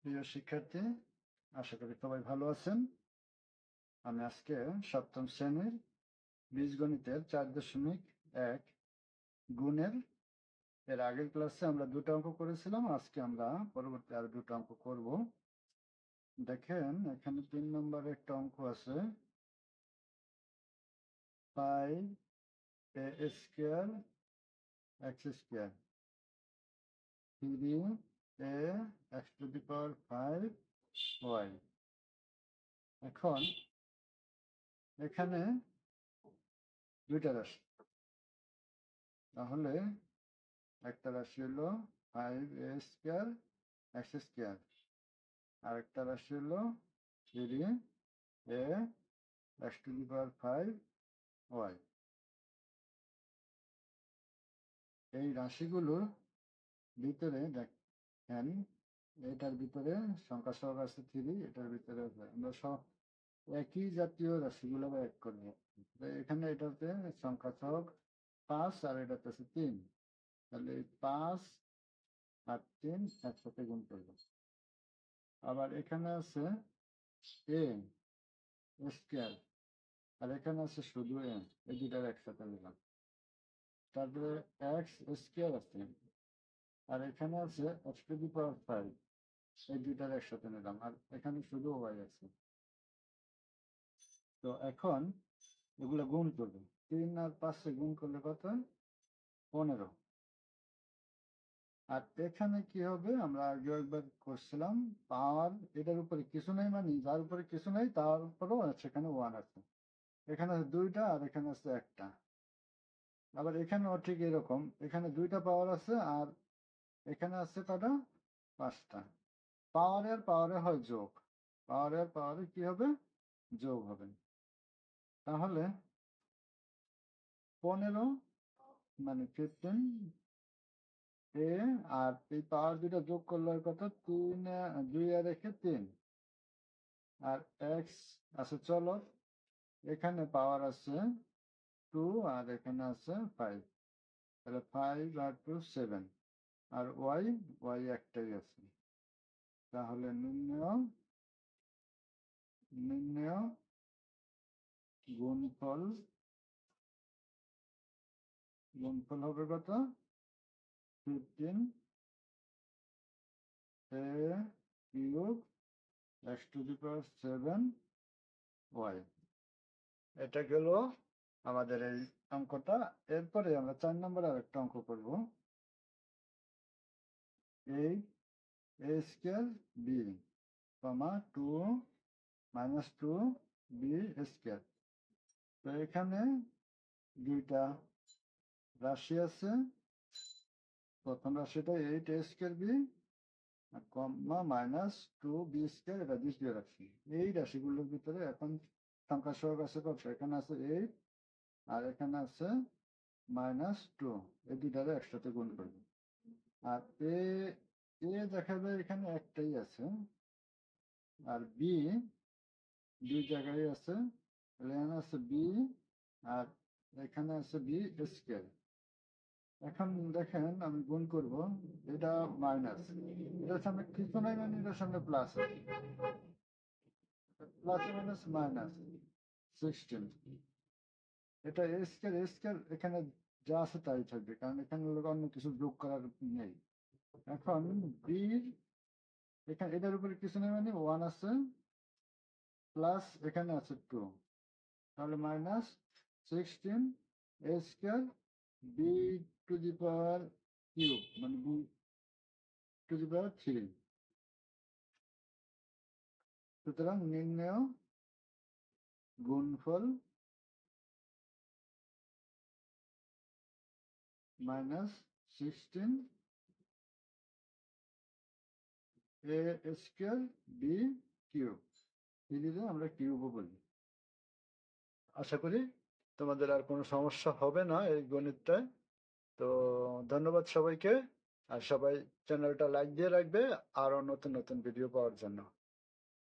প্রিয় শিক্ষার্থী, আশা করি সবাই ভালো আছেন। আমি আজকে সপ্তম শ্রেণীর বীজগণিতের 4.1 গুণের এর আগের ক্লাসে আমরা দুটো অঙ্ক করেছিলাম। আজকে আমরা পরবর্তী আরো দুটো অঙ্ক করব। দেখেন, এখানে 3 নম্বরে একটা অঙ্ক আছে, 5a square x square 3a x two the power 5y। এখন এখানে দুইটা রাশি, তাহলে একটা রাশি হলো 5a স্কয়ার x স্কয়ার, আর একটা রাশি হলো 3a x two the power 5y। এই রাশিগুলোর ভিতরে দেখেন, এটার ভিতরে সংখ্যা সহগ আছে 3, এটার ভিতরে আমরা সব একই জাতীয় রাশিগুলো এক করবো। এখানে এটাতে সংখ্যা সহগ 5 আর এটাতে আছে 3, তাহলে এই 5 আর 3 একসাথে গুণ করবো। আবার এখানে আছে a স্কয়ার আর এখানে আছে শুধু a, এই দুটার একসাথে নিলাম। তারপরে এক্স স্কয়ার আছে আর এখানে আছে x টু দি পাওয়ার 5, এই দুটার একসাথে নিলাম। আর এখানে শুধু y আছে। তো এখন এগুলো গুণ করবো, 3 আর 5 গুণ করলে কত? 15। আর এখানে কি হবে, আমরা আগে একবার করছিলাম, পাওয়ার এটার উপরে কিছু নেই, মানে যার উপরে কিছু নেই তার উপরেও সেখানে 1 আছে। এখানে আছে 2টা আর এখানে আছে 1টা। আবার এখানেও ঠিক এরকম, এখানে 2টা পাওয়ার আছে আর এখানে আছে কটা? 5টা। পাওয়ারের পাওয়ারে হয় যোগ, পাওয়ারের পাওয়ারে কি হবে? যোগ হবে। তাহলে 15 মানে 15 এ, আর এই পাওয়ার দুটা যোগ করলে হয় কত? 2 আর রেখে 3, আর এক্স আছে চলো, এখানে পাওয়ার আছে 2 আর এখানে আছে 5, তাহলে 5 আর 2 7, আর ওয়াই ওয়াই একটাই আছে। তাহলে নির্ণয় গুণফল হবে কত? 15 a cube x two the power 7y। এটা গেল আমাদের এই অঙ্কটা। এরপরে আমরা 4 নম্বরে আরেকটা অঙ্ক করব, 8a square b, 2 minus 2b square. তো এখানে দুইটা রাশি আছে। প্রথম রাশিটা 8a স্কয়ার b কমা মাইনাস 2b স্কয়ার, এটা দ্বিতীয় রাশি। এই রাশিগুলোর ভিতরে এখন সংখ্যা সহগ আছে কত? এখানে আছে 8 আর এখানে আছে -2, এই দুইটারে একসাথে গুণ করবে। আর এ দেখা যায় এখানে একটাই আছে, আর বি দুই জায়গায় আছে। এখানে আছে বি আর এখানে আছে বি স্কয়ার। এখন দেখেন, আমি গুণ করব, এটা মাইনাস, এটার সামনে কিছু নাই, মানে এটার সামনে প্লাস আছে, প্লাস মাইনাস মাইনাস 16। এটা এ স্কয়ার এখানে যা আছে তাই থাকবে, কারণ এখানে অন্য কিছু যোগ করার নেই। এখন বির এখানে এটার উপরে কিছু নেই, মানে 1 আছে, প্লাস এখানে আছে 2, তাহলে minus 16 a square B to the power cube, মানে বি টু দি পাওয়ার 3। সুতরাং নির্ণয় গুণফল -16 a স্কয়ার বি কিউব, সিরিজে আমরা কিউবও বলি। আশা করি তোমাদের আর কোনো সমস্যা হবে না এই গণিতটায়। তো ধন্যবাদ সবাইকে, আর সবাই চ্যানেলটা লাইক দিয়ে রাখবে আরো নতুন নতুন ভিডিও পাওয়ার জন্য।